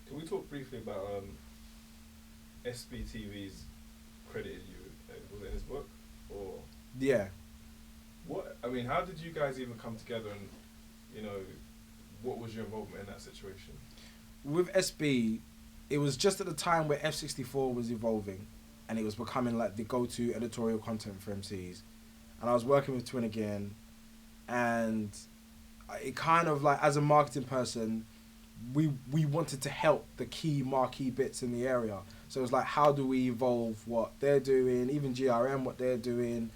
Can we talk briefly about SBTV's credited you? Was it in his book or? Yeah. What I mean, how did you guys even come together, and what was your involvement in that situation? With SB, it was just at the time where F64 was evolving, and it was becoming like the go-to editorial content for MCs. And I was working with Twin again, and it kind of like, as a marketing person, we wanted to help the key marquee bits in the area. So it was like, how do we evolve what they're doing, even GRM, what they're doing,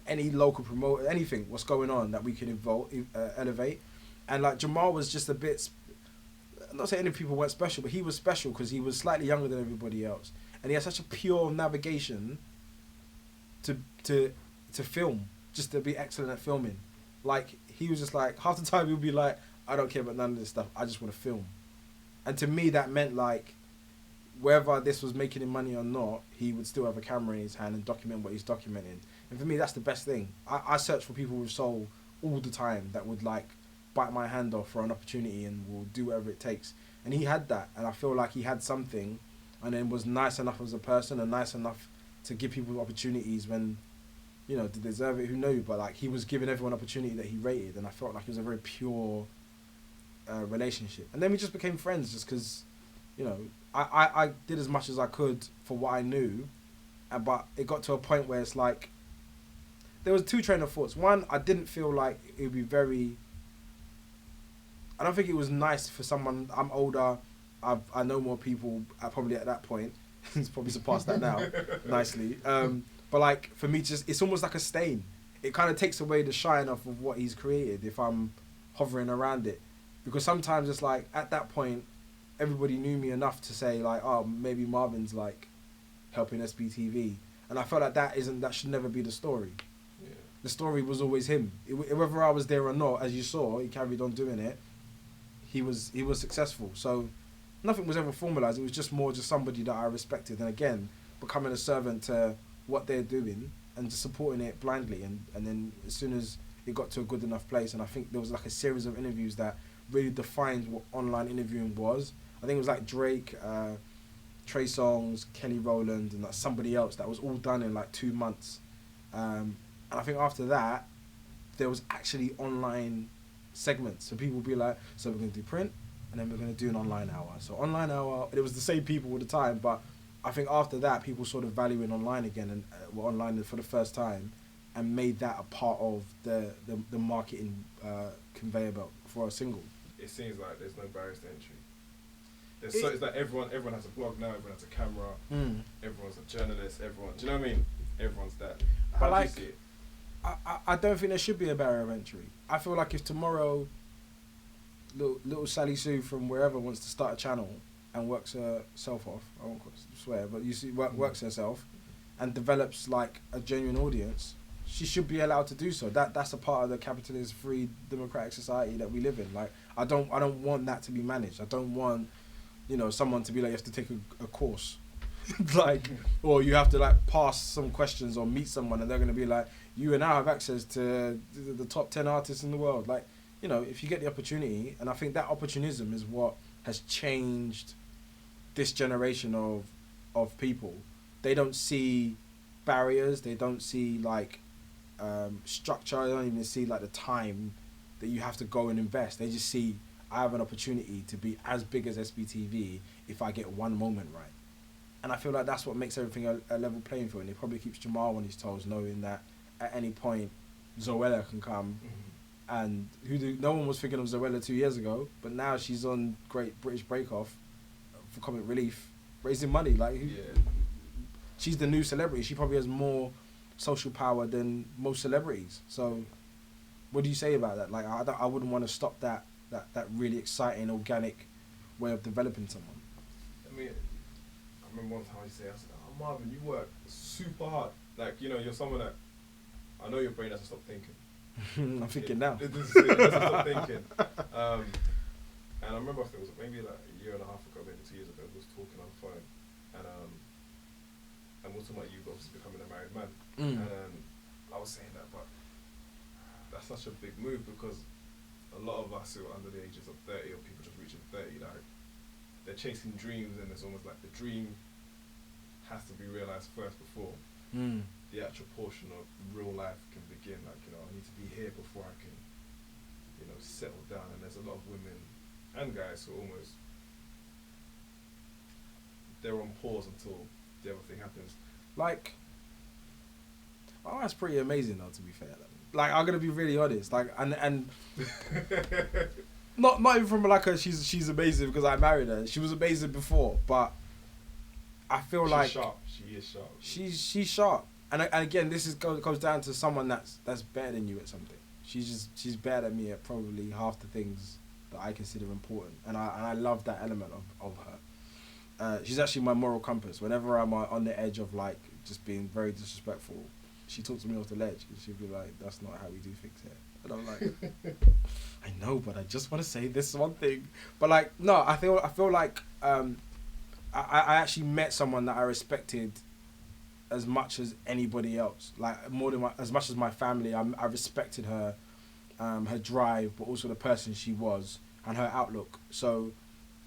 any local promoter, anything, what's going on that we can elevate. And like Jamal was just a bit, I'm not saying any people weren't special, but he was special because he was slightly younger than everybody else. And he had such a pure navigation to film, just to be excellent at filming. Like, he was just like, half the time he would be like, I don't care about none of this stuff, I just want to film. And to me that meant like, whether this was making him money or not, he would still have a camera in his hand and document what he's documenting. And for me, that's the best thing. I search for people with soul all the time that would like bite my hand off for an opportunity and will do whatever it takes. And he had that, and I feel like he had something, and then was nice enough as a person and nice enough to give people opportunities when, to deserve it, who knew, but like, he was giving everyone opportunity that he rated, and I felt like it was a very pure relationship. And then we just became friends just because, I did as much as I could for what I knew, but it got to a point where it's like, there was two train of thoughts. One, I didn't feel like it would be very, I don't think it was nice for someone, I'm older, I know more people, probably at that point, it's probably surpassed that now, nicely. But like, for me, just, it's almost like a stain. It kind of takes away the shine off of what he's created if I'm hovering around it. Because sometimes it's like, at that point, everybody knew me enough to say like, oh, maybe Marvyn's like helping SBTV. And I felt like that should never be the story. Yeah. The story was always him. Whether I was there or not, as you saw, he carried on doing it. He was successful. So nothing was ever formalised. It was just somebody that I respected. And again, becoming a servant to what they're doing and just supporting it blindly. And then as soon as it got to a good enough place, and I think there was like a series of interviews that really defined what online interviewing was. I think it was like Drake, Trey Songz, Kelly Rowland, and like somebody else that was all done in like 2 months. And I think after that, there was actually online segments. So people would be like, so we're going to do print, and then we're going to do an online hour. So online hour, it was the same people all the time, but I think after that, people sort of valuing online again and were online for the first time, and made that a part of the marketing conveyor belt for a single. It seems like there's no barriers to entry. It's like everyone has a blog now, everyone has a camera, everyone's a journalist, everyone, do you know what I mean? Everyone's that. How do you see it? I don't think there should be a barrier of entry. I feel like if tomorrow little Sally Sue from wherever wants to start a channel and works herself off, I won't swear, but you see, works herself and develops like a genuine audience, she should be allowed to do so. That's a part of the capitalist, free, democratic society that we live in. Like, I don't want that to be managed. I don't want, someone to be like, you have to take a course, like, or you have to like pass some questions or meet someone, and they're gonna be like, you and I have access to the top 10 artists in the world. Like, if you get the opportunity, and I think that opportunism is what has changed this generation of people. They don't see barriers. They don't see like structure. They don't even see like the time that you have to go and invest. They just see, I have an opportunity to be as big as SBTV if I get one moment right. And I feel like that's what makes everything a level playing field. And it probably keeps Jamal on his toes, knowing that at any point Zoella can come. And no one was thinking of Zoella 2 years ago, but now she's on Great British Break Off for Comic Relief, raising money. Like, she's the new celebrity. She probably has more social power than most celebrities. So what do you say about that? Like, I wouldn't want to stop that really exciting, organic way of developing someone. I mean, I remember one time I said, oh, Marvyn, you work super hard. Like, you're someone that, I know your brain doesn't stop thinking. I'm thinking now. It doesn't stop thinking. And I remember, I think it was maybe like a year and a half ago, maybe 2 years ago, we was talking on the phone, and we were talking about you obviously becoming a married man. And I was saying that, but that's such a big move, because a lot of us who are under the ages of 30, or people just reaching 30, like, they're chasing dreams, and it's almost like the dream has to be realised first before the actual portion of real life can begin. Like, you know, I need to be here before I can, you know, settle down. And there's a lot of women and guys who almost, they're on pause until the other thing happens. Like, oh, that's pretty amazing though, to be fair. Like, I'm gonna be really honest. Like, and not even from like a she's amazing because I married her. She was amazing before, but I feel like sharp. She is sharp. She's sharp. And again, this goes down to someone that's better than you at something. She's better than me at probably half the things that I consider important, and I love that element of her. She's actually my moral compass. Whenever I'm on the edge of like just being very disrespectful, she talks to me off the ledge. She'll be like, "That's not how we do things here." And I'm like, "I know, but I just want to say this one thing." But like, no, I feel like I actually met someone that I respected as much as anybody else. Like more than as much as my family, I respected her, her drive, but also the person she was and her outlook. So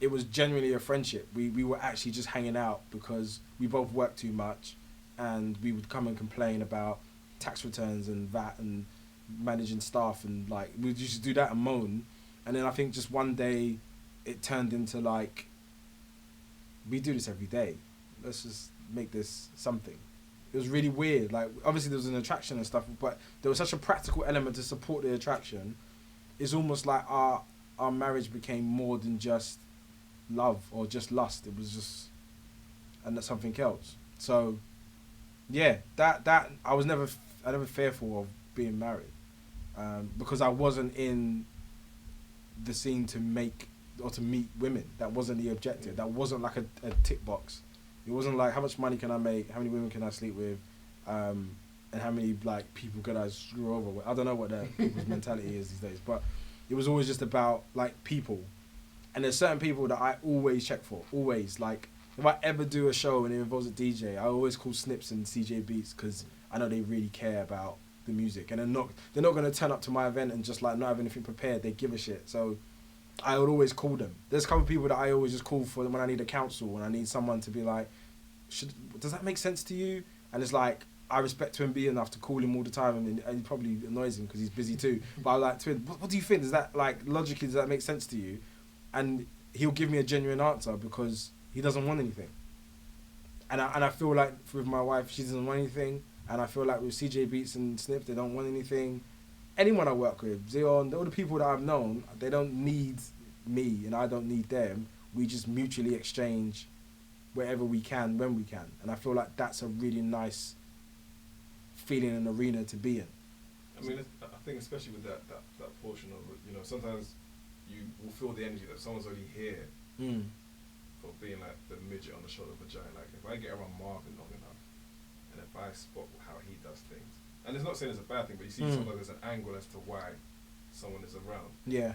it was genuinely a friendship. We were actually just hanging out because we both worked too much, and we would come and complain about tax returns and VAT and managing staff, and like we used to do that and moan. And then I think just one day it turned into like, we do this every day, let's just make this something. It was really weird. Like, obviously there was an attraction and stuff, but there was such a practical element to support the attraction. It's almost like our marriage became more than just love or just lust. It was just, and that's something else. So yeah, that I never fearful of being married, because I wasn't in the scene to make or to meet women. That wasn't the objective. That wasn't like a tick box. It wasn't like, how much money can I make, how many women can I sleep with, and how many like people can I screw over with. I don't know what people's mentality is these days, but it was always just about like people. And there's certain people that I always check for, always. Like, if I ever do a show and it involves a DJ, I always call Snips and CJ Beats, because I know they really care about the music, and they're not going to turn up to my event and just like not have anything prepared. They give a shit. So I would always call them. There's a couple of people that I always just call for when I need a counsel, when I need someone to be like, does that make sense to you? And it's like, I respect Twin B enough to call him all the time, and it probably annoys him because he's busy too. But I like, Twin, what do you think? Does that, like, logically, does that make sense to you? And he'll give me a genuine answer because he doesn't want anything. And I feel like with my wife, she doesn't want anything. And I feel like with CJ Beats and Snip, they don't want anything. Anyone I work with, Zion, all the people that I've known, they don't need me and I don't need them. We just mutually exchange wherever we can, when we can. And I feel like that's a really nice feeling and arena to be in. I mean, I think especially with that portion of, you know, sometimes you will feel the energy that someone's already here for being like the midget on the shoulder of a giant. Like, if I get around Marvyn long enough, and if I spot how he does things, and it's not saying it's a bad thing, but you see sometimes there's an angle as to why someone is around. Yeah.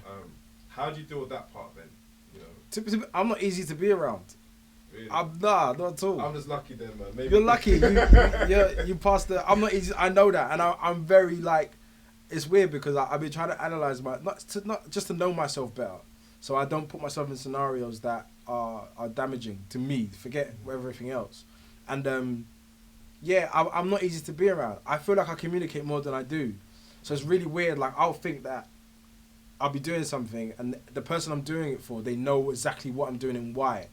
How do you deal with that part then? You know, I'm not easy to be around. Really? Not at all. I'm just lucky then, man. Maybe. You're lucky. You passed the. I'm not easy. I know that, and I'm very like. It's weird because I've been trying to analyze not just to know myself better, so I don't put myself in scenarios that are damaging to me. Forget everything else, and I'm not easy to be around. I feel like I communicate more than I do, so it's really weird. Like, I'll think that I'll be doing something, and the person I'm doing it for, they know exactly what I'm doing and why.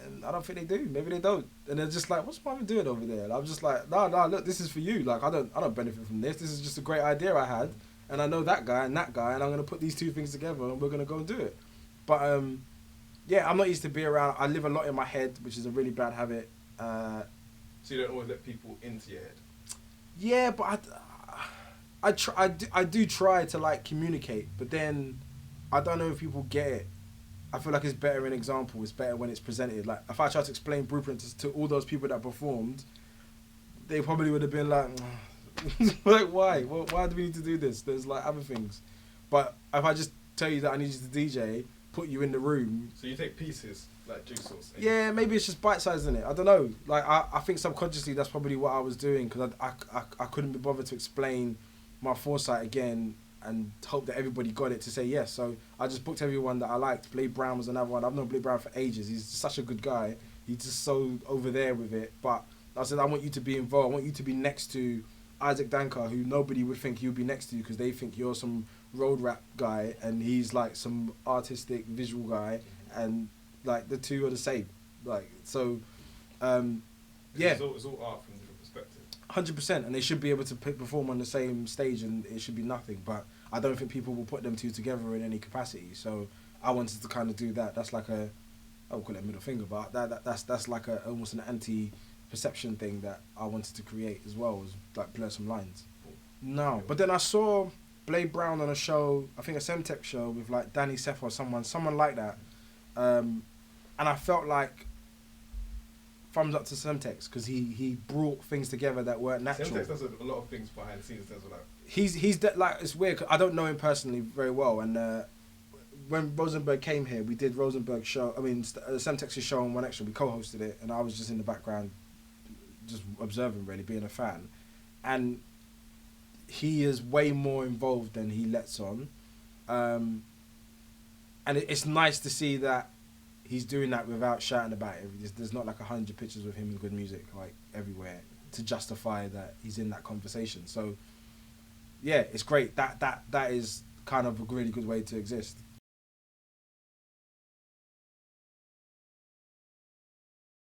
And I don't think they do. Maybe they don't. And they're just like, "What's Marvyn doing over there?" And I'm just like, "No, look, this is for you. Like, I don't benefit from this. This is just a great idea I had, and I know that guy, and I'm gonna put these two things together, and we're gonna go and do it." But I'm not used to be around. I live a lot in my head, which is a really bad habit. So you don't always let people into your head. Yeah, but I do try to like communicate, but then I don't know if people get it. I feel like it's better in example. It's better when it's presented. Like, if I try to explain Blueprint to all those people that performed, they probably would have been like, like, why? Well, why do we need to do this? There's like other things. But if I just tell you that I need you to DJ, put you in the room. So you take pieces, like jigsaws. Yeah, maybe it's just bite-sized, isn't it? I don't know. Like, I think subconsciously that's probably what I was doing, because I couldn't be bothered to explain my foresight again and hope that everybody got it to say yes. So I just booked everyone that I liked. Blade Brown was another one. I've known Blade Brown for ages. He's such a good guy. He's just so over there with it. But I said, I want you to be involved. I want you to be next to Isaac Danker, who nobody would think you'd be next to because they think you're some road rap guy and he's like some artistic visual guy, and like the two are the same. Like, so, yeah. It's all art from different perspectives. 100%, and they should be able to perform on the same stage, and it should be nothing. But I don't think people will put them two together in any capacity. So I wanted to kind of do that. That's like I would call it a middle finger, but that's like almost an anti-perception thing that I wanted to create as well, was like blur some lines. No, but then I saw Blade Brown on a show, I think a Semtech show with like Danny Seff or someone like that, and I felt like thumbs up to Semtex because he brought things together that weren't natural. Semtex does a lot of things behind the scenes as well. Like it's weird 'cause I don't know him personally very well, and when Rosenberg came here, we did Rosenberg's show. I mean, Semtex's show on One Extra. We co-hosted it, and I was just in the background, just observing, really, being a fan. And he is way more involved than he lets on, and it's nice to see that he's doing that without shouting about it. There's not like 100 pictures with him and good music like everywhere to justify that he's in that conversation. So yeah, it's great. That is kind of a really good way to exist.